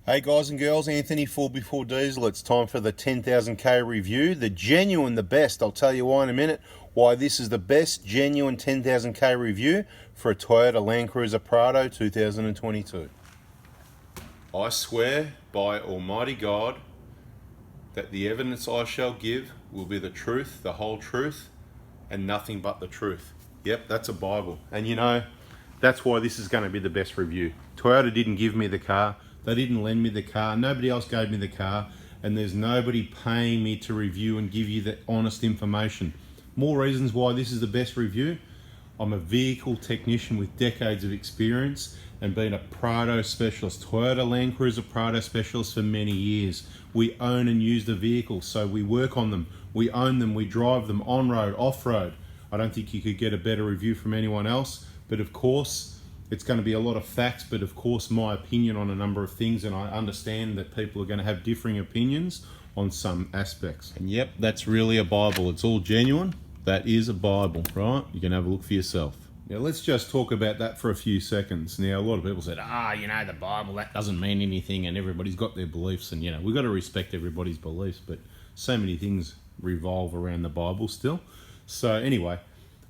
Hey guys and girls, Anthony 4B4Diesel. It's time for the 10,000k review. The genuine, the best. I'll tell you why in a minute. Why this is the best genuine 10,000k review for a Toyota Land Cruiser Prado 2022. I swear by Almighty God that the evidence I shall give will be the truth, the whole truth, and nothing but the truth. Yep, that's a Bible. And you know, that's why this is going to be the best review. Toyota didn't give me the car. They didn't lend me the car. Nobody else gave me the car. And there's nobody paying me to review and give you the honest information. More reasons why this is the best review. I'm a vehicle technician with decades of experience and been a Prado specialist, Toyota Land Cruiser Prado specialist for many years. We own and use the vehicles, so we work on them. We own them, we drive them on-road, off-road. I don't think you could get a better review from anyone else, but of course, it's going to be a lot of facts, but of course my opinion on a number of things, and I understand that people are going to have differing opinions on some aspects. And yep, that's really a Bible. It's all genuine. That is a Bible, right? You can have a look for yourself. Now let's just talk about that for a few seconds. Now a lot of people said, you know, the Bible, that doesn't mean anything, and everybody's got their beliefs, and you know, we've got to respect everybody's beliefs, but so many things revolve around the Bible still. So anyway,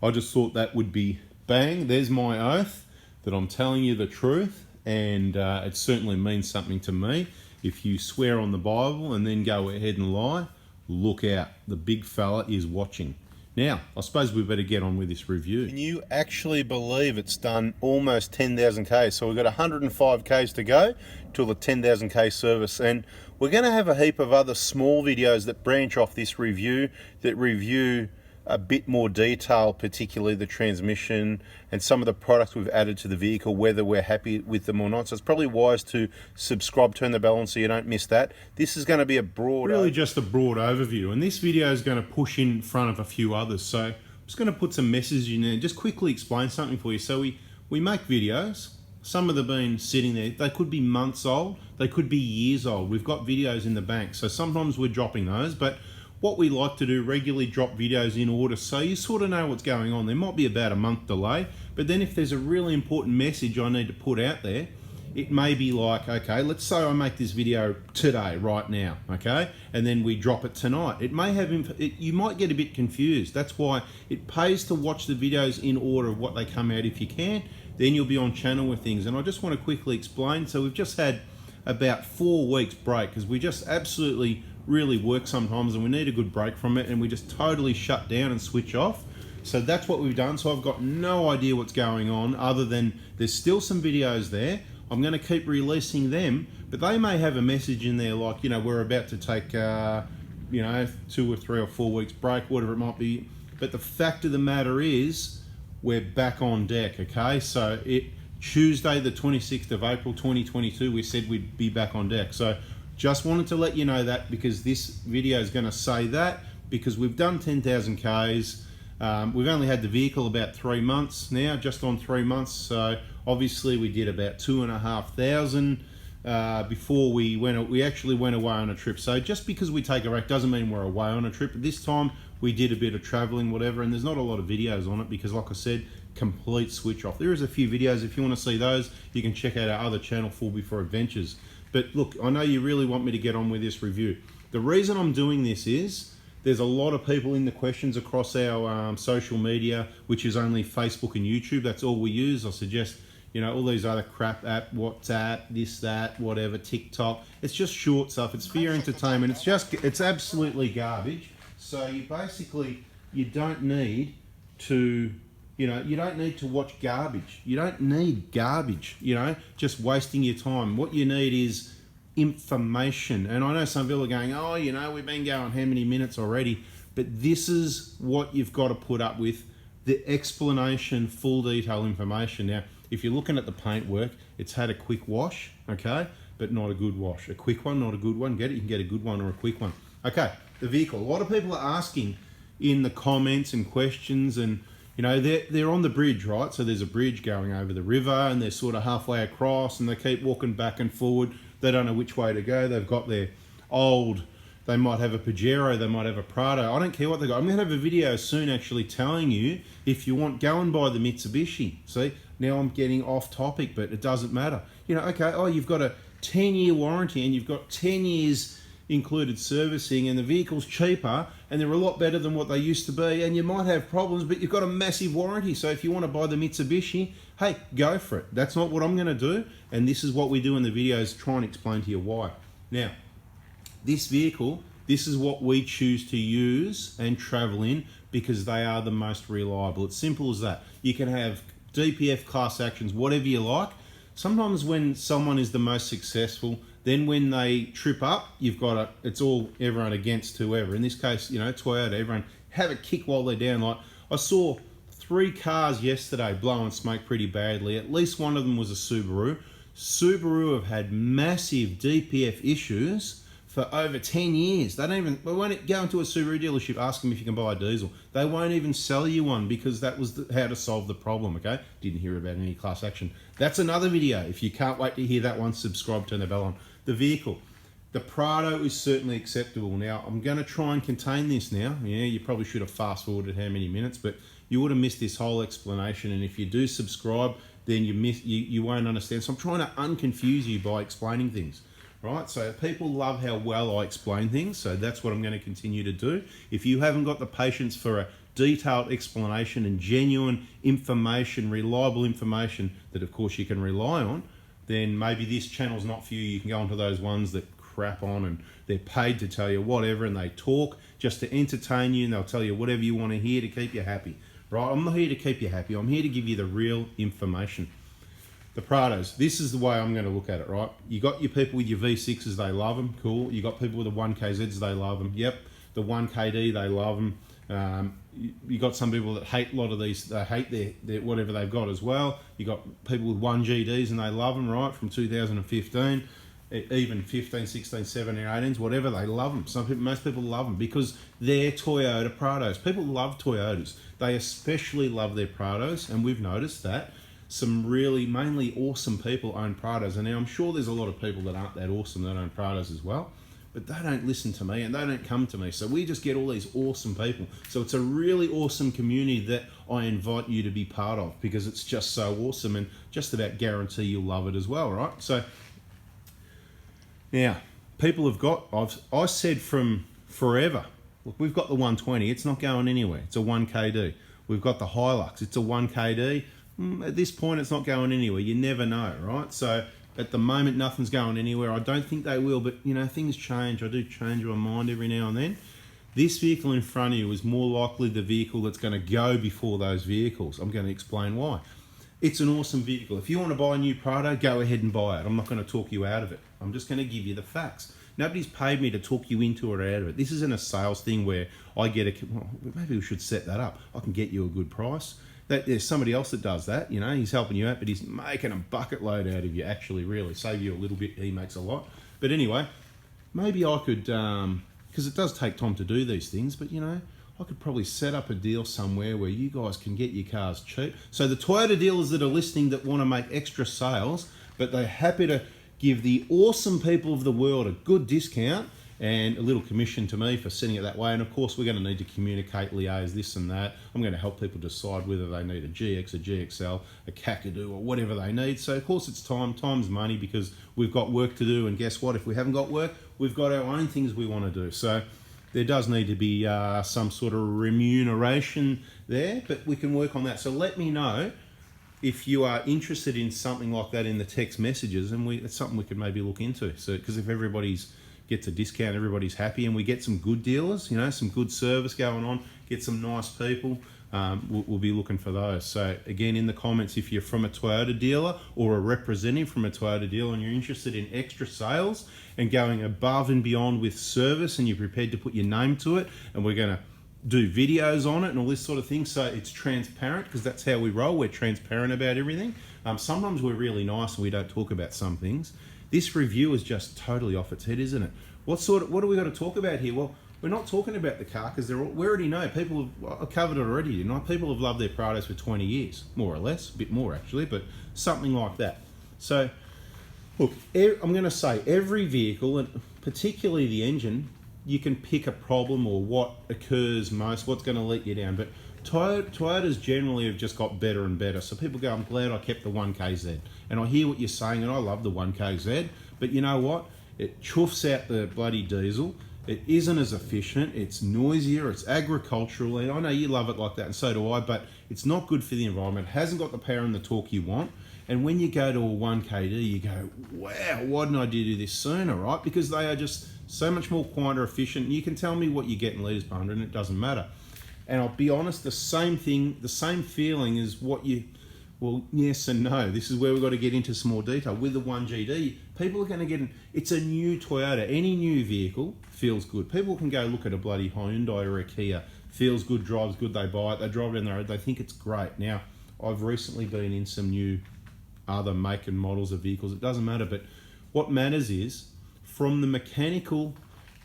I just thought that would be bang, there's my oath that I'm telling you the truth, and it certainly means something to me. If you swear on the Bible and then go ahead and lie, look out. The big fella is watching. Now, I suppose we better get on with this review. Can you actually believe it's done almost 10,000 Ks? So we've got 105 Ks to go till the 10,000 K service, and we're going to have a heap of other small videos that branch off this review, that review a bit more detail, particularly the transmission and some of the products we've added to the vehicle, whether we're happy with them or not. So it's probably wise to subscribe, turn the bell on so you don't miss that. This is going to be a broad, really just a broad overview, and this video is going to push in front of a few others. So I'm just going to put some messages in there and just quickly explain something for you. So we make videos. Some of them been sitting there. They could be months old. They could be years old. We've got videos in the bank. So sometimes we're dropping those, but what we like to do, regularly drop videos in order so you sort of know what's going on. There might be about a month delay, but then if there's a really important message I need to put out there, it may be like, okay, let's say I make this video today, right now, okay? And then we drop it tonight. It may have, you might get a bit confused. That's why it pays to watch the videos in order of what they come out if you can. Then you'll be on channel with things. And I just want to quickly explain. So we've just had about 4 weeks break because we just absolutely really work sometimes and we need a good break from it, and we just totally shut down and switch off. So that's what we've done. So I've got no idea what's going on other than there's still some videos there. I'm going to keep releasing them, but they may have a message in there like, you know, we're about to take you know, 2 or 3 or 4 weeks break, whatever it might be. But the fact of the matter is we're back on deck. Okay, so Tuesday the 26th of April 2022 we said we'd be back on deck. So just wanted to let you know that, because this video is going to say that, because we've done 10,000 Ks. We've only had the vehicle about 3 months now, just on 3 months. So obviously we did about 2,500 before we actually went away on a trip. So just because we take a break doesn't mean we're away on a trip. But this time we did a bit of traveling, whatever, and there's not a lot of videos on it because, like I said, complete switch off. There is a few videos. If you want to see those, you can check out our other channel, 4B4 Adventures. But look, I know you really want me to get on with this review. The reason I'm doing this is there's a lot of people in the questions across our social media, which is only Facebook and YouTube. That's all we use. I suggest, you know, all these other crap app, WhatsApp, this, that, whatever, TikTok. It's just short stuff. It's for your entertainment. It's absolutely garbage. So you basically, you don't need to, you know, you don't need to watch garbage. You don't need garbage, you know, just wasting your time. What you need is information. And I know some people are going, oh, you know, we've been going how many minutes already? But this is what you've got to put up with, the explanation, full detail information. Now, if you're looking at the paintwork, it's had a quick wash, okay, but not a good wash. A quick one, not a good one. Get it? You can get a good one or a quick one. Okay, the vehicle. A lot of people are asking in the comments and questions, and you know, they're on the bridge, right? So there's a bridge going over the river and they're sort of halfway across and they keep walking back and forward. They don't know which way to go. They've got their old, they might have a Pajero, they might have a Prado. I don't care what they got. I'm going to have a video soon actually telling you, if you want, go and buy the Mitsubishi. See, now I'm getting off topic, but it doesn't matter. You know, okay, oh, you've got a 10-year warranty and you've got 10 years included servicing, and the vehicle's cheaper and they're a lot better than what they used to be, and you might have problems, but you've got a massive warranty. So if you want to buy the Mitsubishi, hey, go for it. That's not what I'm going to do, and this is what we do in the videos, try and explain to you why. Now, this vehicle, this is what we choose to use and travel in because they are the most reliable. It's simple as that. You can have DPF class actions, whatever you like. Sometimes when someone is the most successful, then when they trip up, you've got it's all everyone against whoever. In this case, you know, Toyota, everyone have a kick while they're down. Like, I saw 3 cars yesterday blowing smoke pretty badly. At least one of them was a Subaru. Subaru have had massive DPF issues for over 10 years. They won't go into a Subaru dealership, ask them if you can buy a diesel. They won't even sell you one because that was how to solve the problem, okay? Didn't hear about any class action. That's another video. If you can't wait to hear that one, subscribe, turn the bell on. The vehicle. The Prado is certainly acceptable. Now, I'm going to try and contain this now. Yeah, you probably should have fast forwarded how many minutes, but you would have missed this whole explanation, and if you do subscribe, then you won't understand. So I'm trying to unconfuse you by explaining things. Right, so people love how well I explain things, so that's what I'm going to continue to do. If you haven't got the patience for a detailed explanation and genuine information, reliable information that of course you can rely on, then maybe this channel's not for you. You can go onto those ones that crap on and they're paid to tell you whatever, and they talk just to entertain you, and they'll tell you whatever you want to hear to keep you happy. Right, I'm not here to keep you happy. I'm here to give you the real information. The Prados, this is the way I'm going to look at it, right? You got your people with your V6s, they love them, cool. You got people with the 1KZs, they love them, yep. The 1KD, they love them. You got some people that hate a lot of these, they hate their whatever they've got as well. You got people with 1GDs and they love them, right? From 2015, even 15, 16, 17, 18s, whatever, they love them. Most people love them because they're Toyota Prados. People love Toyotas. They especially love their Prados, and we've noticed that. Some really, mainly awesome people own Prados, and now I'm sure there's a lot of people that aren't that awesome that own Prados as well, but they don't listen to me and they don't come to me, so we just get all these awesome people. So it's a really awesome community that I invite you to be part of because it's just so awesome, and just about guarantee you'll love it as well, right? So now, people have got, I said from forever, look, we've got the 120, it's not going anywhere, it's a 1KD. We've got the Hilux, it's a 1KD. At this point, it's not going anywhere. You never know, right? So at the moment, nothing's going anywhere. I don't think they will, but you know, things change. I do change my mind every now and then. This vehicle in front of you is more likely the vehicle that's going to go before those vehicles. I'm going to explain why. It's an awesome vehicle. If you want to buy a new Prado, go ahead and buy it. I'm not going to talk you out of it. I'm just going to give you the facts. Nobody's paid me to talk you into or out of it. This isn't a sales thing where I get well, maybe we should set that up. I can get you a good price. There's somebody else that does that, you know, he's helping you out, but he's making a bucket load out of you, actually, really. Save you a little bit, he makes a lot. But anyway, maybe I could, because it does take time to do these things, but you know, I could probably set up a deal somewhere where you guys can get your cars cheap. So the Toyota dealers that are listening that want to make extra sales, but they're happy to give the awesome people of the world a good discount and a little commission to me for setting it that way. And of course, we're going to need to communicate, liaise, this and that. I'm going to help people decide whether they need a GX, a GXL, a Kakadu, or whatever they need. So of course, it's time. Time's money, because we've got work to do. And guess what? If we haven't got work, we've got our own things we want to do. So there does need to be some sort of remuneration there, but we can work on that. So let me know if you are interested in something like that in the text messages, and it's something we could maybe look into. So, because if everybody's gets a discount, everybody's happy, and we get some good dealers, you know, some good service going on, get some nice people, we'll be looking for those. So again, in the comments, if you're from a Toyota dealer or a representative from a Toyota dealer and you're interested in extra sales and going above and beyond with service, and you're prepared to put your name to it, and we're going to do videos on it and all this sort of thing, so it's transparent, because that's how we roll. We're transparent about everything. Sometimes we're really nice and we don't talk about some things. This review is just totally off its head, isn't it? What do we got to talk about here? Well, we're not talking about the car, because we already know. People have covered it already, you know. People have loved their Prados for 20 years, more or less, a bit more actually, but something like that. So, look, I'm going to say every vehicle, and particularly the engine, you can pick a problem or what occurs most, what's going to let you down. But Toyotas generally have just got better and better. So people go, I'm glad I kept the 1KZ. And I hear what you're saying, and I love the 1KZ, But you know what? It chuffs out the bloody diesel. It isn't as efficient. It's noisier. It's agricultural. And I know you love it like that, and so do I. But it's not good for the environment. It hasn't got the power and the torque you want. And when you go to a 1KD, you go, wow, why didn't I do this sooner, right? Because they are just so much more quieter, efficient. And you can tell me what you get in litres per 100, and it doesn't matter. And I'll be honest, the same thing, the same feeling is what you, well, yes and no. This is where we've got to get into some more detail. With the 1GD, people are going to get it's a new Toyota. Any new vehicle feels good. People can go look at a bloody Hyundai or a Kia. Feels good, drives good, they buy it, they drive it down the road, they think it's great. Now, I've recently been in some new other make and models of vehicles. It doesn't matter, but what matters is from the mechanical,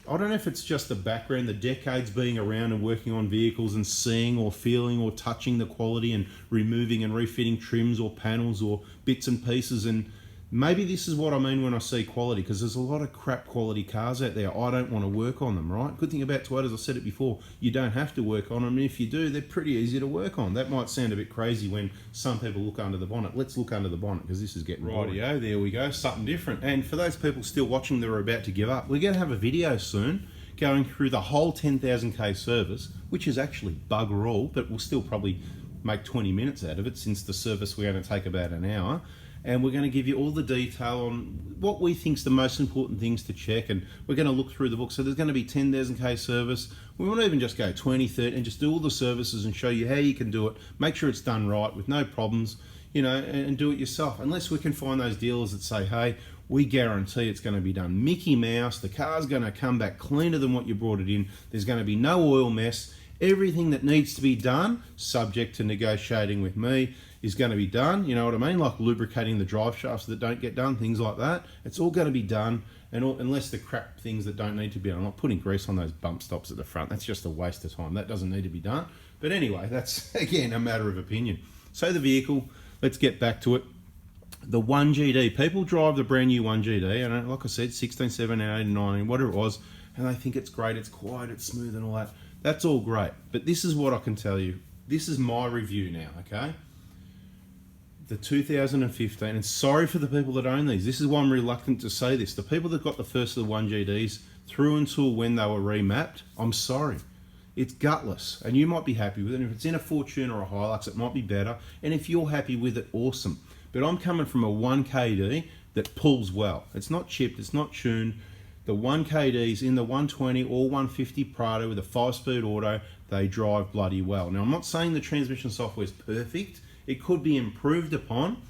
I don't know if it's just the background, the decades being around and working on vehicles and seeing or feeling or touching the quality and removing and refitting trims or panels or bits and pieces. And maybe this is what I mean when I see quality, because there's a lot of crap quality cars out there. I don't want to work on them, right? Good thing about Toyotas, I said it before, you don't have to work on them. And if you do, they're pretty easy to work on. That might sound a bit crazy when some people look under the bonnet. Let's look under the bonnet, because this is getting rightio. There we go, something different. And for those people still watching that are about to give up, we're going to have a video soon going through the whole 10,000k service, which is actually bugger all, but we'll still probably make 20 minutes out of it, since the service we're going to take about an hour. And we're going to give you all the detail on what we think is the most important things to check, and we're going to look through the book. So there's going to be 10,000k service. We want to even just go 20, 30 and just do all the services and show you how you can do it. Make sure it's done right with no problems, you know, and do it yourself. Unless we can find those dealers that say, hey, we guarantee it's going to be done Mickey Mouse. The car's going to come back cleaner than what you brought it in. There's going to be no oil mess. Everything that needs to be done, subject to negotiating with me, is going to be done. You know what I mean? Like lubricating the drive shafts that don't get done, things like that. It's all going to be done, and unless the crap things that don't need to be done. I'm not putting grease on those bump stops at the front. That's just a waste of time. That doesn't need to be done. But anyway, that's, again, a matter of opinion. So the vehicle, let's get back to it. The 1GD. People drive the brand new 1GD, and like I said, 16, 17, 18, 19, whatever it was, and they think it's great, it's quiet, it's smooth and all that. That's all great. But this is what I can tell you. This is my review now, okay? The 2015, and sorry for the people that own these. This is why I'm reluctant to say this. The people that got the first of the 1GDs through until when they were remapped, I'm sorry. It's gutless, and you might be happy with it. And if it's in a Fortune or a Hilux, it might be better. And if you're happy with it, awesome. But I'm coming from a 1KD that pulls well. It's not chipped, it's not tuned. The 1KDs in the 120 or 150 Prado with a 5-speed auto, they drive bloody well. Now, I'm not saying the transmission software is perfect. It could be improved upon,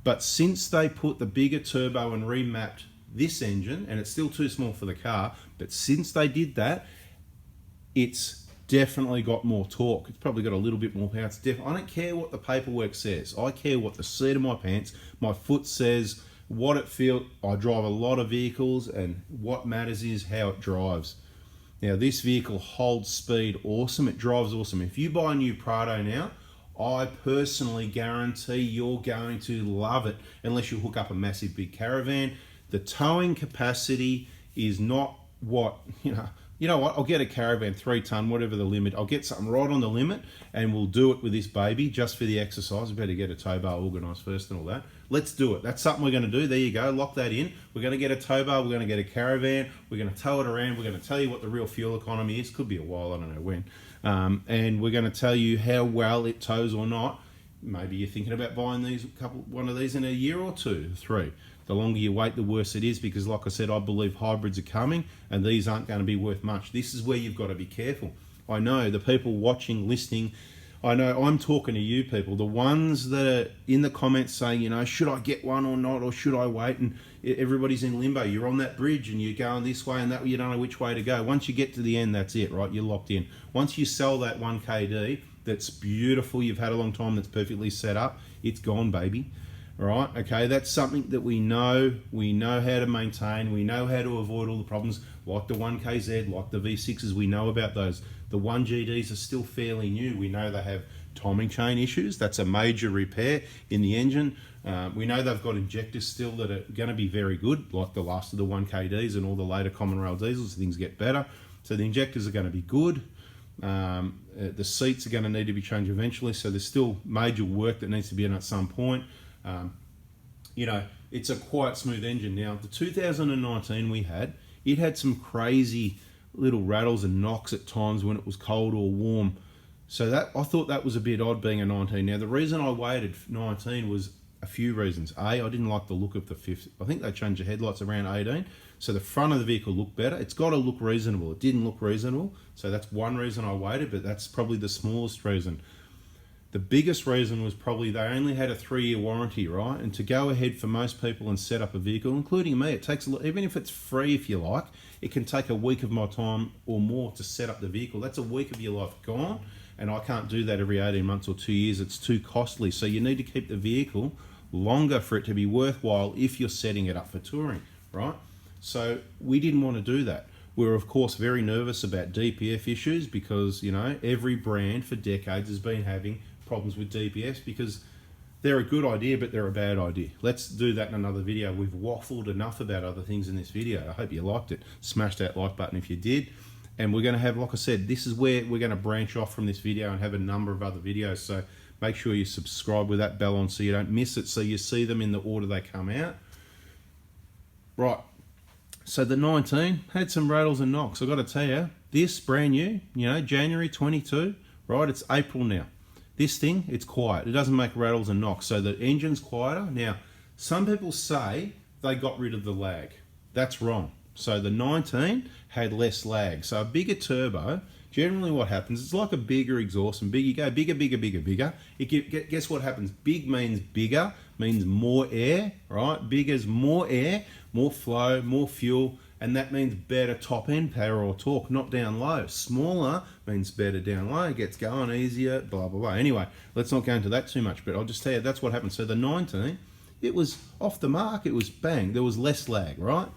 but since they put the bigger turbo and remapped this engine, and it's still too small for the car, but since they did that, it's definitely got more torque. It's probably got a little bit more power. I don't care what the paperwork says. I care what the seat of my pants, my foot says, what it feels. I drive a lot of vehicles, and what matters is how it drives. Now, this vehicle holds speed awesome. It drives awesome. If you buy a new Prado now, I personally guarantee you're going to love it, unless you hook up a massive big caravan. The towing capacity is not what, you know what, I'll get a caravan 3 ton, whatever the limit. I'll get something right on the limit, and we'll do it with this baby just for the exercise. We better get a tow bar organised first and all that. Let's do it. That's something we're going to do. There you go. Lock that in. We're going to get a tow bar. We're going to get a caravan. We're going to tow it around. We're going to tell you what the real fuel economy is. Could be a while. I don't know when. And we're going to tell you how well it tows or not. Maybe you're thinking about buying one of these in a year or 2, 3. The longer you wait, the worse it is, because like I said, I believe hybrids are coming, and these aren't going to be worth much. This is where you've got to be careful. I know the people watching, listening, I know I'm talking to you people, the ones that are in the comments saying, you know, should I get one or not, or should I wait? And everybody's in limbo. You're on that bridge and you're going this way and that way, you don't know which way to go. Once you get to the end, that's it, right? You're locked in. Once you sell that 1KD, that's beautiful, you've had a long time, that's perfectly set up, it's gone, baby. Right, okay, that's something that we know how to maintain, we know how to avoid all the problems, like the 1KZ, like the V6s, we know about those. The 1GDs are still fairly new. We know they have timing chain issues. That's a major repair in the engine. We know they've got injectors still that are going to be very good, like the last of the 1KDs and all the later common rail diesels. Things get better. So the injectors are going to be good. The seats are going to need to be changed eventually, so there's still major work that needs to be done at some point. You know, it's a quite smooth engine. Now, the 2019 we had, it had some crazy little rattles and knocks at times when it was cold or warm. So that, I thought that was a bit odd being a 19. Now, the reason I waited 19 was a few reasons. A, I didn't like the look of the fifth. I think they changed the headlights around 18, so the front of the vehicle looked better. It's got to look reasonable. It didn't look reasonable, so that's one reason I waited, but that's probably the smallest reason. The biggest reason was probably they only had a 3-year warranty, right? And to go ahead for most people and set up a vehicle, including me, it takes a lot, even if it's free, if you like, it can take a week of my time or more to set up the vehicle. That's a week of your life gone, and I can't do that every 18 months or 2 years. It's too costly. So you need to keep the vehicle longer for it to be worthwhile if you're setting it up for touring, right? So we didn't want to do that. We were, of course, very nervous about DPF issues because, you know, every brand for decades has been having problems with DPFs because they're a good idea, but they're a bad idea. Let's do that in another video. We've waffled enough about other things in this video. I hope you liked it. Smash that like button if you did. And we're going to have, like I said, this is where we're going to branch off from this video and have a number of other videos. So make sure you subscribe with that bell on so you don't miss it, so you see them in the order they come out. Right, so the 19 had some rattles and knocks. I've got to tell you, this brand new, you know, January 22, right, it's April now. This thing, it's quiet. It doesn't make rattles and knocks, so the engine's quieter. Now, some people say they got rid of the lag. That's wrong. So the 19 had less lag. So a bigger turbo, generally what happens, it's like a bigger exhaust, and you go bigger, bigger, bigger, bigger. Guess what happens? Big means bigger, means more air, right? Bigger's more air, more flow, more fuel, and that means better top end power or torque, not down low. Smaller means better down low, gets going easier, blah, blah, blah. Anyway, let's not go into that too much, but I'll just tell you that's what happened. So the 19, it was off the mark, it was bang, there was less lag, right?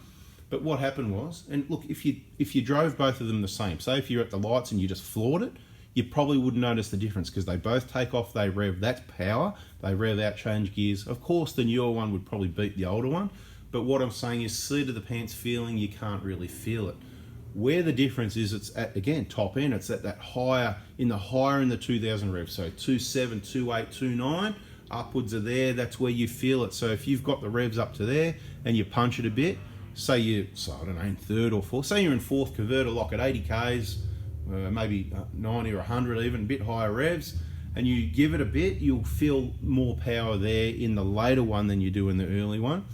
But what happened was, and look, if you drove both of them the same, say if you're at the lights and you just floored it, you probably wouldn't notice the difference because they both take off, they rev, that's power, they rev out, change gears. Of course, the newer one would probably beat the older one, but what I'm saying is seat of the pants feeling, you can't really feel it. Where the difference is, it's at, again, top end, it's at that higher in the 2000 rev, so 2.7, 2.8, 2.9, upwards of there, that's where you feel it. So if you've got the revs up to there and you punch it a bit, say I don't know, in third or fourth, say you're in fourth converter lock at 80 Ks, maybe 90 or 100 even, a bit higher revs, and you give it a bit, you'll feel more power there in the later one than you do in the early one.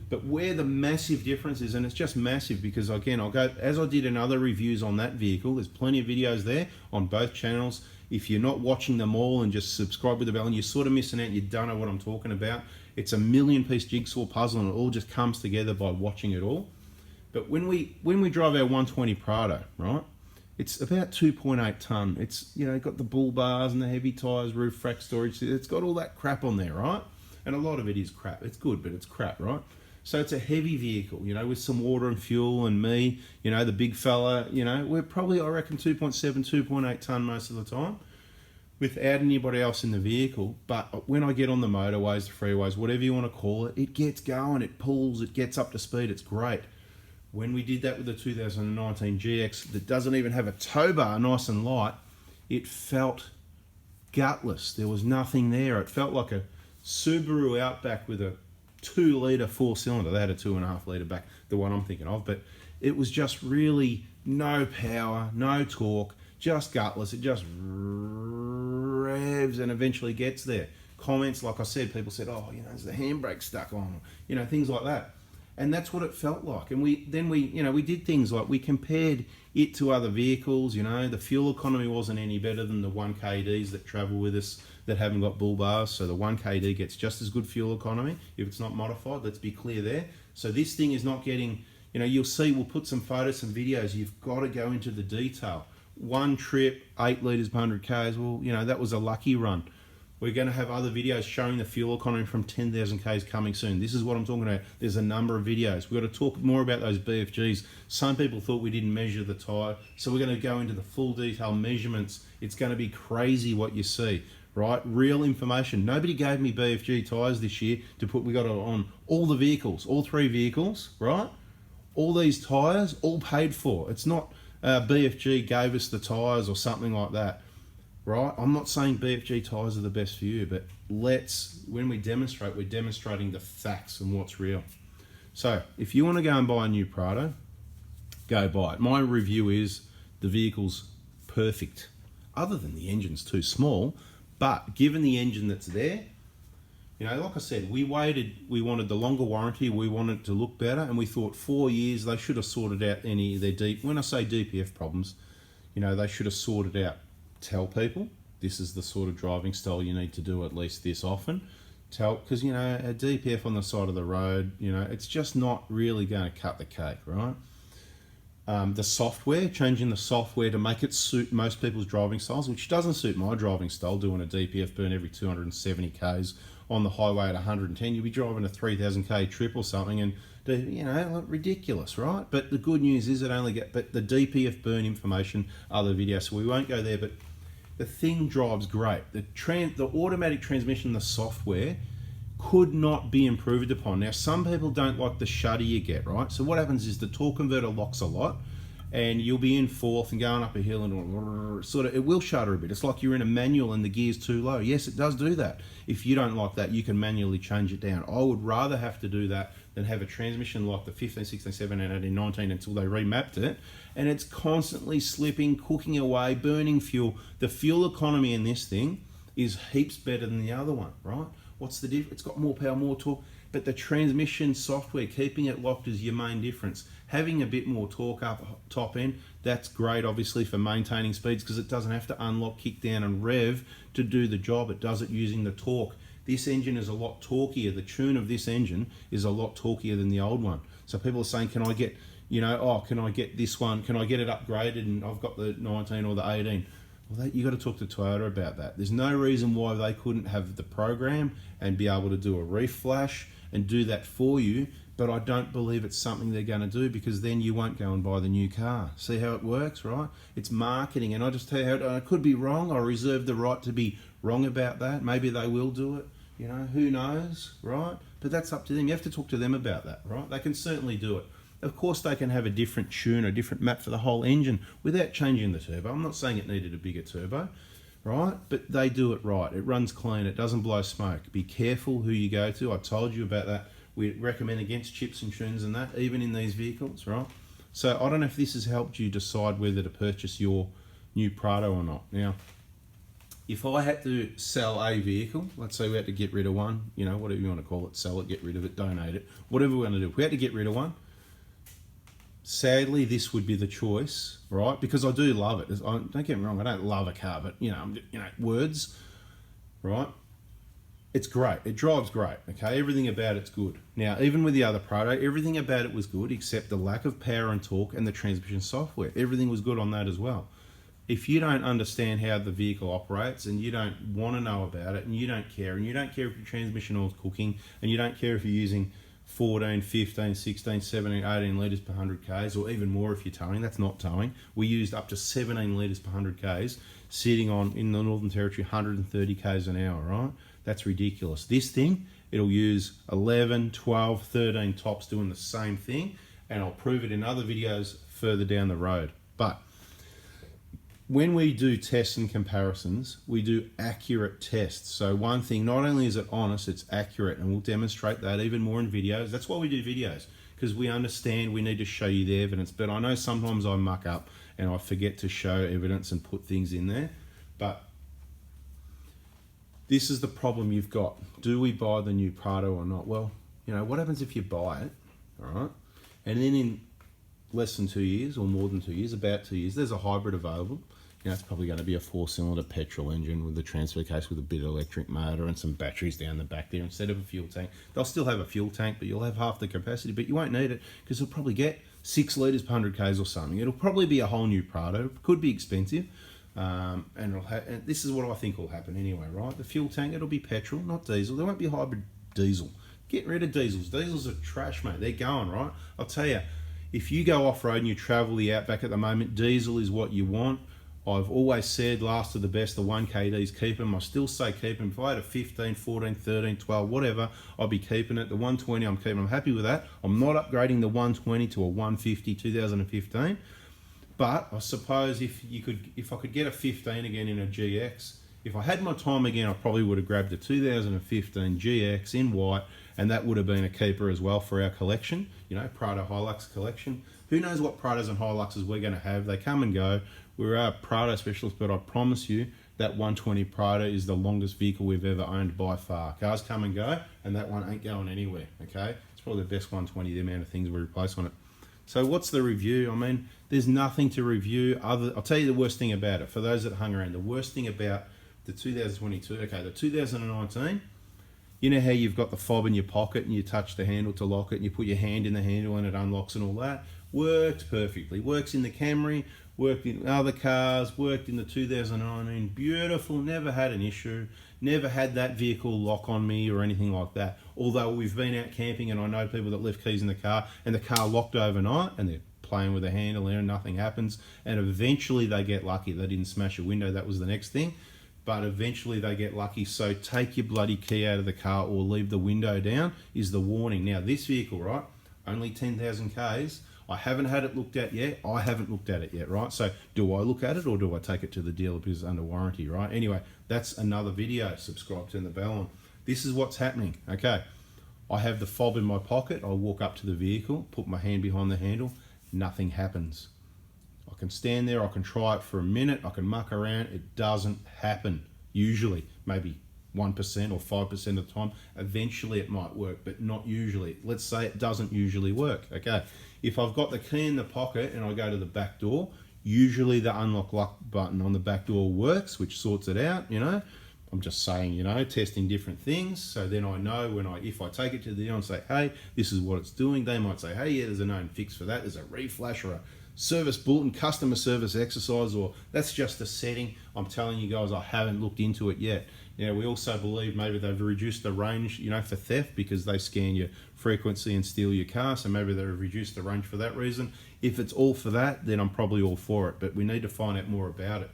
But where the massive difference is, and it's just massive because again, I'll go, as I did in other reviews on that vehicle, there's plenty of videos there on both channels. If you're not watching them all and just subscribe with the bell and you're sort of missing out, you don't know what I'm talking about. It's a million-piece jigsaw puzzle and it all just comes together by watching it all. But when we drive our 120 Prado, right, it's about 2.8 ton. It's, you know, got the bull bars and the heavy tires, roof rack storage. It's got all that crap on there, right? And a lot of it is crap. It's good, but it's crap, right? So it's a heavy vehicle, you know, with some water and fuel and me, you know, the big fella, you know, we're probably, I reckon, 2.7, 2.8 ton most of the time without anybody else in the vehicle. But when I get on the motorways, the freeways, whatever you want to call it, it gets going, it pulls, it gets up to speed, it's great. When we did that with the 2019 GX that doesn't even have a tow bar, nice and light, it felt gutless. There was nothing there. It felt like a Subaru Outback with a 2-litre 4-cylinder. They had a 2.5-litre back, the one I'm thinking of, but it was just really no power, no torque, just gutless. It just revs and eventually gets there. Comments, like I said, people said, oh, you know, is the handbrake stuck on? You know, things like that. And that's what it felt like. And we did things like we compared it to other vehicles. You know, the fuel economy wasn't any better than the 1KDs that travel with us that haven't got bull bars. So the 1KD gets just as good fuel economy if it's not modified. Let's be clear there. So this thing is not getting, you know, you'll see, we'll put some photos, some videos. You've got to go into the detail. One trip, 8 litres per 100 Ks. Well, you know, that was a lucky run. We're going to have other videos showing the fuel economy from 10,000 Ks coming soon. This is what I'm talking about. There's a number of videos. We've got to talk more about those BFGs. Some people thought we didn't measure the tyre, so we're going to go into the full detail measurements. It's going to be crazy what you see, right? Real information. Nobody gave me BFG tyres this year to put. We got it on all the vehicles, all 3 vehicles, right? All these tyres, all paid for. It's not BFG gave us the tyres or something like that. right? I'm not saying BFG tyres are the best for you, but when we demonstrate, we're demonstrating the facts and what's real. So if you want to go and buy a new Prado, go buy it. My review is the vehicle's perfect, other than the engine's too small, but given the engine that's there, you know, like I said, we wanted the longer warranty, we wanted it to look better, and we thought 4 years, they should have sorted out any of their when I say DPF problems, you know, they should have sorted out, tell people, this is the sort of driving style you need to do at least this often. Because, you know, a DPF on the side of the road, you know, it's just not really going to cut the cake, right? The software, changing the software to make it suit most people's driving styles, which doesn't suit my driving style, doing a DPF burn every 270 Ks on the highway at 110. You'll be driving a 3,000 K trip or something, and, you know, ridiculous, right? But the good news is but the DPF burn information, other videos, so we won't go there, but the thing drives great. The automatic transmission, the software, could not be improved upon. Now, some people don't like the shudder you get, right? So what happens is the torque converter locks a lot, and you'll be in fourth and going up a hill, and sort of, it will shudder a bit. It's like you're in a manual and the gear's too low. Yes, it does do that. If you don't like that, you can manually change it down. I would rather have to do that than have a transmission like the 15, 16, 17, 18, 19 until they remapped it, and it's constantly slipping, cooking away, burning fuel. The fuel economy in this thing is heaps better than the other one, right? What's the difference? It's got more power, more torque, but the transmission software, keeping it locked is your main difference. Having a bit more torque up top end, that's great obviously for maintaining speeds because it doesn't have to unlock, kick down and rev to do the job. It does it using the torque. This engine is a lot torquier. The tune of this engine is a lot torquier than the old one. So people are saying, can I get, you know, oh, can I get this one? Can I get it upgraded and I've got the 19 or the 18? Well, you got to talk to Toyota about that. There's no reason why they couldn't have the program and be able to do a reef flash and do that for you, but I don't believe it's something they're going to do because then you won't go and buy the new car. See how it works, right? It's marketing, and I just tell you how I could be wrong. I reserve the right to be wrong about that. Maybe they will do it, you know, who knows, right? But that's up to them. You have to talk to them about that, right? They can certainly do it. Of course, they can have a different tune, a different map for the whole engine without changing the turbo. I'm not saying it needed a bigger turbo, right? But they do it right. It runs clean. It doesn't blow smoke. Be careful who you go to. I told you about that. We recommend against chips and tunes and that, even in these vehicles, right? So I don't know if this has helped you decide whether to purchase your new Prado or not. Now, if I had to sell a vehicle, let's say we had to get rid of one, you know, whatever you want to call it, sell it, get rid of it, donate it, whatever we're going to do. If we had to get rid of one, sadly, this would be the choice, right? Because I do love it. Don't get me wrong, I don't love a car, but you know, words, right? It's great. It drives great. Okay, everything about it's good. Now, even with the other Prado, everything about it was good except the lack of power and torque and the transmission software. Everything was good on that as well. If you don't understand how the vehicle operates and you don't want to know about it and you don't care if your transmission oil's cooking and you don't care if you're using 14, 15, 16, 17, 18 litres per 100 Ks, or even more if you're towing. That's not towing. We used up to 17 litres per 100 Ks, sitting on, in the Northern Territory, 130 Ks an hour, right? That's ridiculous. This thing, it'll use 11, 12, 13 tops doing the same thing, and I'll prove it in other videos further down the road. But when we do tests and comparisons, we do accurate tests. So one thing, not only is it honest, it's accurate, and we'll demonstrate that even more in videos. That's why we do videos, because we understand we need to show you the evidence. But I know sometimes I muck up and I forget to show evidence and put things in there. But this is the problem you've got. Do we buy the new Prado or not? Well, you know, what happens if you buy it, all right? And then in less than 2 years or more than 2 years, about 2 years, there's a hybrid available. You know, it's probably going to be a 4-cylinder petrol engine with a transfer case with a bit of electric motor and some batteries down the back there instead of a fuel tank. They'll still have a fuel tank, but you'll have half the capacity, but you won't need it because it'll probably get 6 litres per 100 Ks or something. It'll probably be a whole new Prado. It could be expensive, and this is what I think will happen anyway, right? The fuel tank, it'll be petrol, not diesel. There won't be hybrid diesel. Get rid of diesels. Diesels are trash, mate. They're going, right? I'll tell you, if you go off-road and you travel the outback at the moment, diesel is what you want. I've always said last of the best, the 1KDs, keep them. I still say keep them. If I had a 15, 14, 13, 12, whatever, I'll be keeping it. The 120, I'm keeping. I'm happy with that. I'm not upgrading the 120 to a 150 2015. But I suppose if I could get a 15 again in a GX, if I had my time again, I probably would have grabbed a 2015 GX in white, and that would have been a keeper as well for our collection, you know, Prado Hilux collection. Who knows what Prados and Hiluxes we're going to have? They come and go. We're a Prado specialist, but I promise you that 120 Prado is the longest vehicle we've ever owned by far. Cars come and go, and that one ain't going anywhere, okay? It's probably the best 120, the amount of things we replace on it. So what's the review? I mean, there's nothing to review other. I'll tell you the worst thing about it. For those that hung around, the worst thing about the 2022, okay, the 2019, you know how you've got the fob in your pocket and you touch the handle to lock it and you put your hand in the handle and it unlocks and all that? Worked perfectly. Works in the Camry, worked in other cars, worked in the 2019. Beautiful, never had an issue. Never had that vehicle lock on me or anything like that. Although we've been out camping and I know people that left keys in the car and the car locked overnight and they're playing with the handle there and nothing happens. And eventually they get lucky. They didn't smash a window. That was the next thing. But eventually they get lucky. So take your bloody key out of the car or leave the window down is the warning. Now this vehicle, right, only 10,000 Ks. I haven't had it looked at yet. I haven't looked at it yet, right? So do I look at it or do I take it to the dealer because it's under warranty, right? Anyway, that's another video. Subscribe, turn the bell on. This is what's happening, okay? I have the fob in my pocket. I walk up to the vehicle, put my hand behind the handle. Nothing happens. I can stand there. I can try it for a minute. I can muck around. It doesn't happen. Usually, maybe 1% or 5% of the time. Eventually it might work, but not usually. Let's say it doesn't usually work, okay? If I've got the key in the pocket and I go to the back door, usually the unlock lock button on the back door works, which sorts it out, you know. I'm just saying, you know, testing different things. So then I know if I take it to the dealer and say, hey, this is what it's doing, they might say, hey, yeah, there's a known fix for that. There's a reflash or a service bulletin, customer service exercise, or that's just a setting. I'm telling you guys, I haven't looked into it yet. Now, we also believe maybe they've reduced the range, you know, for theft because they scan your frequency and steal your car. So maybe they've reduced the range for that reason. If it's all for that, then I'm probably all for it. But we need to find out more about it.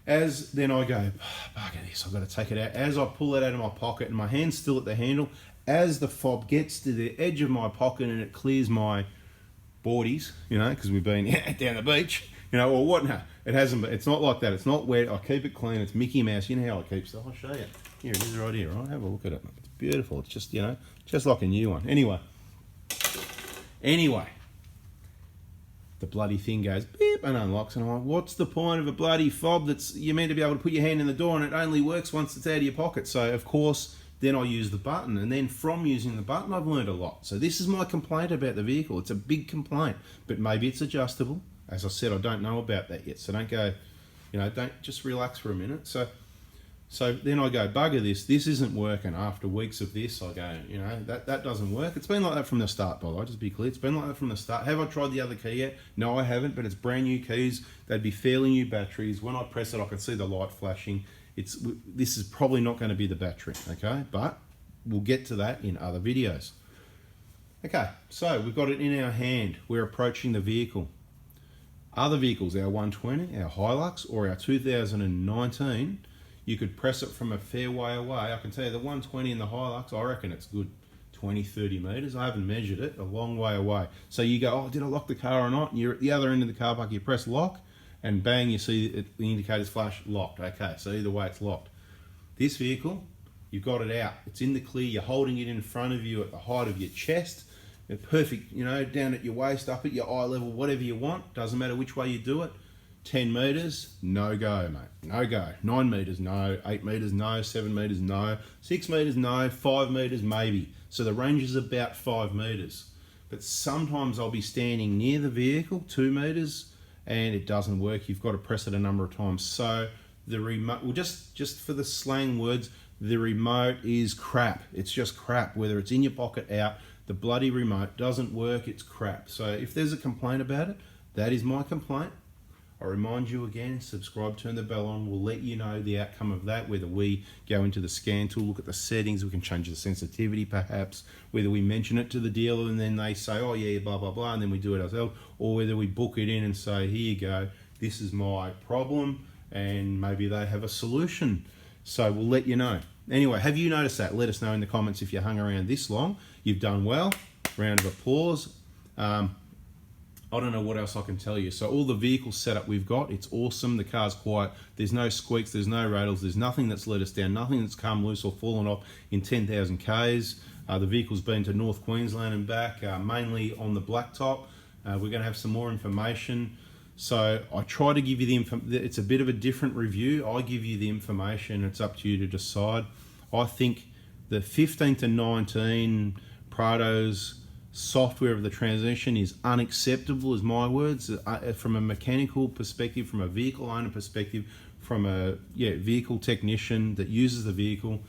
As then I go, bugger this, I've got to take it out. As I pull it out of my pocket and my hand's still at the handle, as the fob gets to the edge of my pocket and it clears my boardies, you know, because we've been down the beach, you know, or what? No, it hasn't. It's not like that. It's not wet. I keep it clean. It's Mickey Mouse. You know how I keep stuff. I'll show you. Here it is right here, right? Have a look at it. It's beautiful. It's just, you know, just like a new one. Anyway, the bloody thing goes beep and unlocks, and I'm like, what's the point of a bloody fob that's you're meant to be able to put your hand in the door and it only works once it's out of your pocket? So of course then I use the button, and then from using the button I've learned a lot. So this is my complaint about the vehicle. It's a big complaint, but maybe it's adjustable. As I said, I don't know about that yet, so don't go, you know, don't just relax for a minute. So then I go, bugger this isn't working. After weeks of this, I go, you know, that doesn't work. It's been like that from the start, by the way, just be clear. It's been like that from the start. Have I tried the other key yet? No, I haven't, but it's brand new keys. They'd be fairly new batteries. When I press it, I can see the light flashing. This is probably not going to be the battery, okay? But we'll get to that in other videos. Okay, so we've got it in our hand. We're approaching the vehicle. Other vehicles, our 120, our Hilux, or our 2019, you could press it from a fair way away. I can tell you the 120 in the Hilux, I reckon it's good 20, 30 metres. I haven't measured it, a long way away. So you go, oh, did I lock the car or not? And you're at the other end of the car park, you press lock, and bang, you see the indicators flash, locked. Okay, so either way it's locked. This vehicle, you've got it out. It's in the clear, you're holding it in front of you at the height of your chest. Perfect, you know, down at your waist, up at your eye level, whatever you want. Doesn't matter which way you do it. 10 metres, no go, mate. No go. 9 metres, no. 8 metres, no. 7 metres, no. 6 metres, no. 5 metres, maybe. So the range is about 5 metres. But sometimes I'll be standing near the vehicle, 2 metres, and it doesn't work. You've got to press it a number of times. So the remote, well, just for the slang words, the remote is crap. It's just crap. Whether it's in your pocket, out, the bloody remote doesn't work. It's crap. So if there's a complaint about it, that is my complaint. I remind you again, subscribe, turn the bell on. We'll let you know the outcome of that, whether we go into the scan tool, look at the settings, we can change the sensitivity perhaps, whether we mention it to the dealer and then they say, oh yeah, blah, blah, blah, and then we do it ourselves, or whether we book it in and say, here you go, this is my problem, and maybe they have a solution. So we'll let you know. Anyway, have you noticed that? Let us know in the comments if you hung around this long. You've done well. Round of applause. I don't know what else I can tell you. So all the vehicle setup we've got, it's awesome. The car's quiet. There's no squeaks. There's no rattles. There's nothing that's let us down. Nothing that's come loose or fallen off in 10,000 Ks. The vehicle's been to North Queensland and back, mainly on the blacktop. We're going to have some more information. So I try to give you the info. It's a bit of a different review. I give you the information. It's up to you to decide. I think the 15 to 19 Prado's software of the transmission is unacceptable, is my words, from a mechanical perspective, from a vehicle owner perspective, from a vehicle technician that uses the vehicle.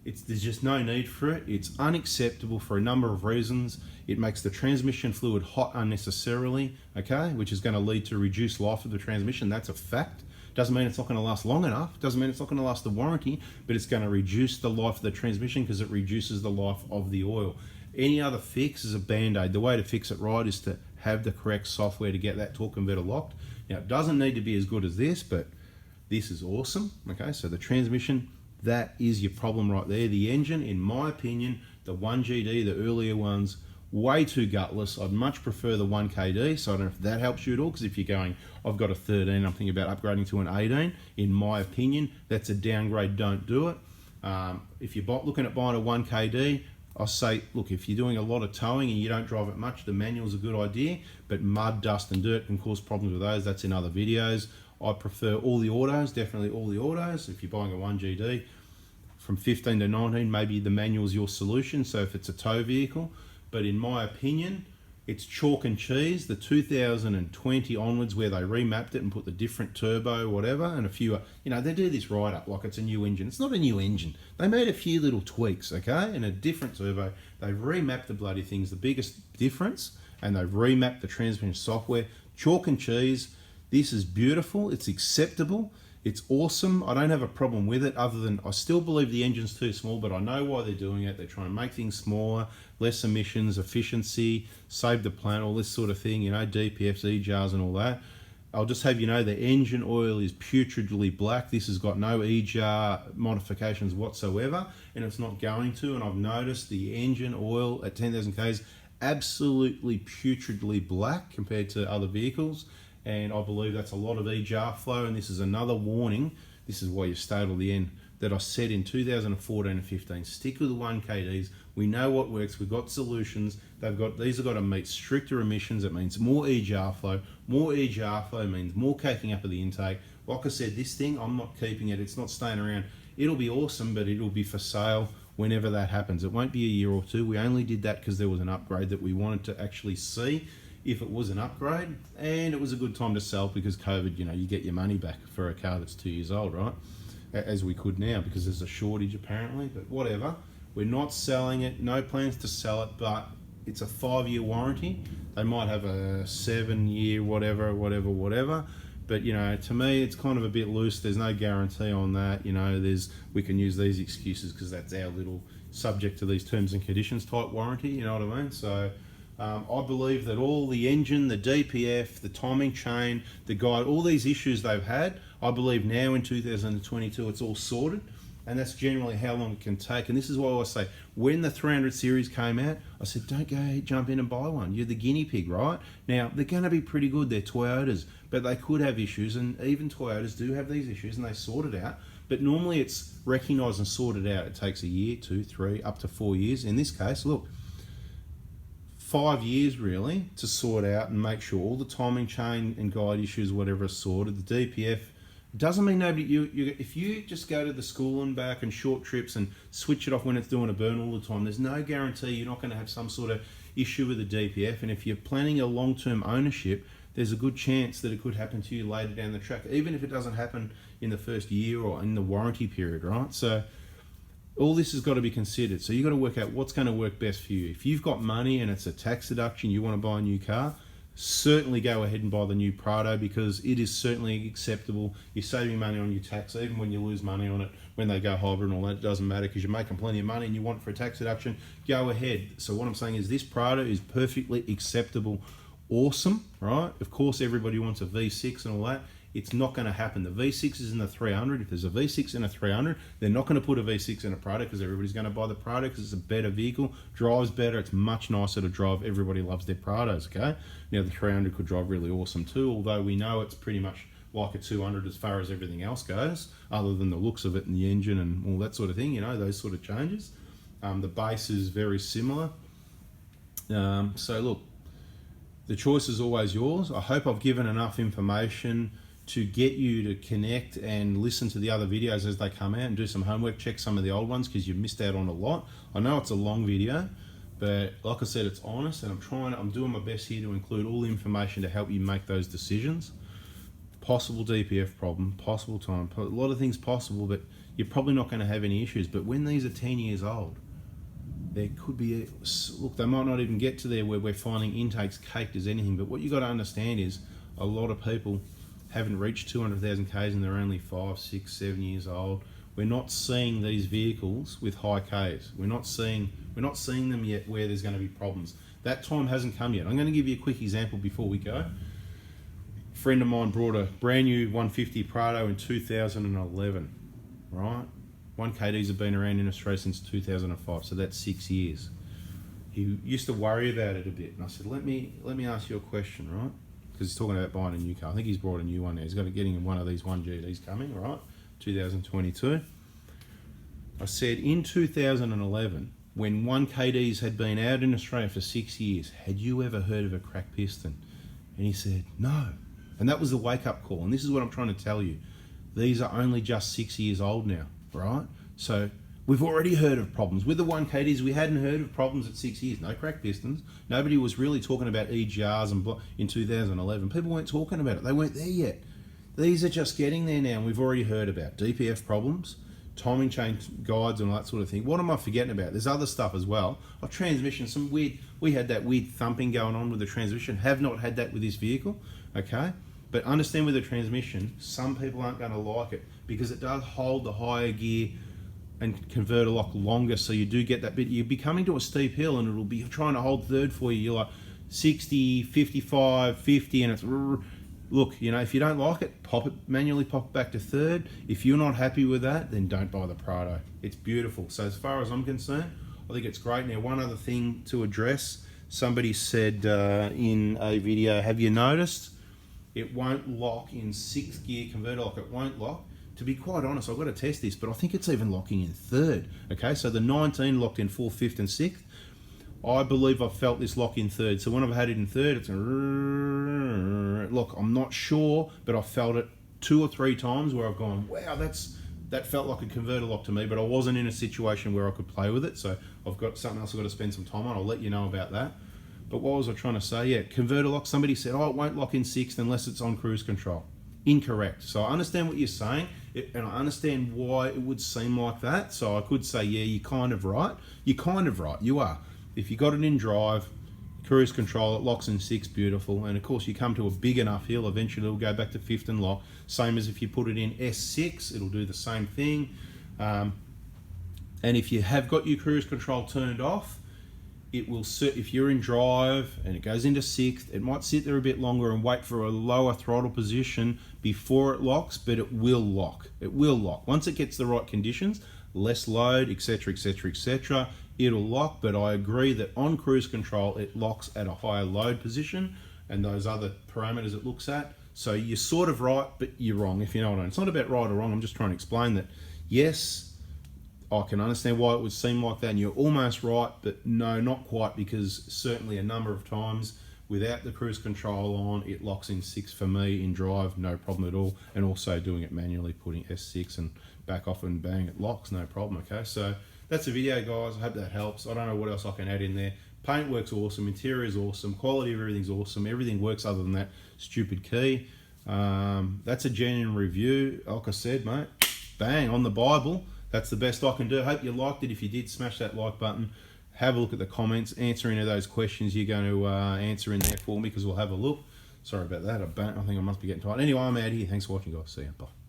There's just no need for it. It's unacceptable for a number of reasons. It makes the transmission fluid hot unnecessarily, okay, which is going to lead to reduced life of the transmission. That's a fact. Doesn't mean it's not going to last long enough. Doesn't mean it's not going to last the warranty, but it's going to reduce the life of the transmission because it reduces the life of the oil. Any other fix is a band-aid. The way to fix it right is to have the correct software to get that torque converter locked. Now, it doesn't need to be as good as this, but this is awesome. Okay, so the transmission, that is your problem right there. The engine, in my opinion, the 1GD, the earlier ones, way too gutless. I'd much prefer the 1KD, so I don't know if that helps you at all, because if you're going, I've got a 13, I'm thinking about upgrading to an 18, in my opinion, that's a downgrade, don't do it. If you're looking at buying a 1KD, I say, look, if you're doing a lot of towing and you don't drive it much, the manual's a good idea, but mud, dust and dirt can cause problems with those. That's in other videos. I prefer all the autos, definitely all the autos. If you're buying a 1GD, from 15 to 19, maybe the manual's your solution, so if it's a tow vehicle. But in my opinion, it's chalk and cheese. The 2020 onwards, where they remapped it and put the different turbo, whatever, and a few, they do this right up like it's a new engine. It's not a new engine. They made a few little tweaks, okay, and a different turbo. They've remapped the bloody things, the biggest difference, and they've remapped the transmission software. Chalk and cheese. This is beautiful. It's acceptable. It's awesome. I don't have a problem with it, other than I still believe the engine's too small, but I know why they're doing it. They're trying to make things smaller, less emissions, efficiency, save the planet, all this sort of thing, DPFs, EJARs and all that. I'll just have you know the engine oil is putridly black. This has got no EJAR modifications whatsoever, and it's not going to. And I've noticed the engine oil at 10,000 Ks absolutely putridly black compared to other vehicles. And I believe that's a lot of EJAR flow, and this is another warning. This is why you stay till the end, that I said in 2014 and 15, stick with the 1KDs. We know what works. We've got solutions. These have got to meet stricter emissions. It means more EJAR flow. More EJAR flow means more caking up of the intake. Like I said, this thing, I'm not keeping it. It's not staying around. It'll be awesome, but it'll be for sale whenever that happens. It won't be a year or two. We only did that because there was an upgrade that we wanted to actually see if it was an upgrade, and it was a good time to sell because COVID, you get your money back for a car that's 2 years old, right? As we could now, because there's a shortage apparently, but whatever. We're not selling it, no plans to sell it, but it's a 5-year warranty. They might have a 7-year, whatever. But to me, it's kind of a bit loose. There's no guarantee on that. We can use these excuses because that's our little subject to these terms and conditions type warranty. You know what I mean? So I believe that all the engine, the DPF, the timing chain, the guide, all these issues they've had, I believe now in 2022 it's all sorted, and that's generally how long it can take. And this is why I say, when the 300 series came out, I said, don't go jump in and buy one. You're the guinea pig, right? Now, they're going to be pretty good. They're Toyotas, but they could have issues, and even Toyotas do have these issues, and they sort it out. But normally it's recognised and sorted out. It takes a year, 2, 3, up to 4 years. In this case, look, 5 years really to sort out and make sure all the timing chain and guide issues, whatever, are sorted. The DPF doesn't mean nobody. If you just go to the school and back and short trips and switch it off when it's doing a burn all the time, there's no guarantee you're not going to have some sort of issue with the DPF. And if you're planning a long-term ownership, there's a good chance that it could happen to you later down the track, even if it doesn't happen in the first year or in the warranty period, right? So all this has got to be considered. So you've got to work out what's going to work best for you. If you've got money and it's a tax deduction, you want to buy a new car, certainly go ahead and buy the new Prado, because it is certainly acceptable. You're saving money on your tax, even when you lose money on it, when they go hybrid and all that, it doesn't matter because you're making plenty of money and you want it for a tax deduction, go ahead. So what I'm saying is this Prado is perfectly acceptable, awesome, right? Of course, everybody wants a V6 and all that. It's not going to happen. The V6 is in the 300. If there's a V6 in a 300, they're not going to put a V6 in a Prado because everybody's going to buy the Prado because it's a better vehicle, drives better, it's much nicer to drive. Everybody loves their Prados, okay? Now the 300 could drive really awesome too, although we know it's pretty much like a 200 as far as everything else goes, other than the looks of it and the engine and all that sort of thing, you know, those sort of changes. The base is very similar. So look, the choice is always yours. I hope I've given enough information to get you to connect and listen to the other videos as they come out and do some homework, check some of the old ones because you've missed out on a lot. I know it's a long video, but like I said, it's honest, and I'm doing my best here to include all the information to help you make those decisions. Possible DPF problem, possible time, a lot of things possible, but you're probably not going to have any issues. But when these are 10 years old, there could be, look, they might not even get to there where we're finding intakes caked as anything, but what you got to understand is a lot of people haven't reached 200,000 Ks and they're only 5, 6, 7 years old. We're not seeing these vehicles with high Ks. We're not seeing them yet where there's going to be problems. That time hasn't come yet. I'm going to give you a quick example before we go. A friend of mine brought a brand new 150 Prado in 2011, right? 1KDs have been around in Australia since 2005, so that's 6 years. He used to worry about it a bit, and I said, let me ask you a question, right? Because he's talking about buying a new car. I think he's brought a new one now. He's got to getting one of these 1GDs coming, right? 2022. I said, in 2011, when 1KDs had been out in Australia for 6 years, had you ever heard of a cracked piston? And he said, no. And that was the wake-up call. And this is what I'm trying to tell you. These are only just 6 years old now, right? So we've already heard of problems. With the 1KDs, we hadn't heard of problems at 6 years. No cracked pistons. Nobody was really talking about EGRs and in 2011. People weren't talking about it. They weren't there yet. These are just getting there now, and we've already heard about DPF problems, timing chain guides and all that sort of thing. What am I forgetting about? There's other stuff as well. A transmission, we had that weird thumping going on with the transmission. Have not had that with this vehicle, okay? But understand with the transmission, some people aren't going to like it because it does hold the higher gear and converter lock longer, so you do get that bit. You'll be coming to a steep hill and it'll be trying to hold third for you. You're like 60, 55, 50, and it's... Look, you know, if you don't like it, manually pop it back to third. If you're not happy with that, then don't buy the Prado. It's beautiful. So as far as I'm concerned, I think it's great. Now, one other thing to address, somebody said in a video, have you noticed it won't lock in 6th gear converter lock? It won't lock. To be quite honest, I've got to test this, but I think it's even locking in third. Okay, so the 19 locked in 4th, 5th and 6th. I believe I've felt this lock in third. So when I've had it in third, it's look, I'm not sure, but I've felt it 2 or 3 times where I've gone, wow, that felt like a converter lock to me, but I wasn't in a situation where I could play with it. So I've got something else I've got to spend some time on. I'll let you know about that. But what was I trying to say? Yeah, converter lock. Somebody said, oh, it won't lock in 6th unless it's on cruise control. Incorrect. So I understand what you're saying, and I understand why it would seem like that. So I could say, yeah, you're kind of right. You're kind of right. You are. If you got it in drive, cruise control, it locks in 6th, beautiful. And of course, you come to a big enough hill, eventually it'll go back to 5th and lock. Same as if you put it in S6, it'll do the same thing. And if you have got your cruise control turned off, it will sit, if you're in drive and it goes into 6th, it might sit there a bit longer and wait for a lower throttle position before it locks, but it will lock. It will lock. Once it gets the right conditions, less load, etc., etc., etc., it'll lock. But I agree that on cruise control, it locks at a higher load position and those other parameters it looks at. So you're sort of right, but you're wrong, if you know what I mean. It's not about right or wrong. I'm just trying to explain that, yes, I can understand why it would seem like that, and you're almost right, but no, not quite, because certainly a number of times without the cruise control on, it locks in 6 for me in drive, no problem at all, and also doing it manually, putting S6 and back off and bang, it locks, no problem, okay? So that's the video, guys. I hope that helps. I don't know what else I can add in there. Paint works awesome, interior is awesome, quality of everything's awesome, everything works other than that stupid key. That's a genuine review. Like I said, mate, bang, on the Bible. That's the best I can do. I hope you liked it. If you did, smash that like button. Have a look at the comments. Answer any of those questions you're going to answer in there for me, because we'll have a look. Sorry about that. I think I must be getting tired. Anyway, I'm out here. Thanks for watching, guys. See ya. Bye.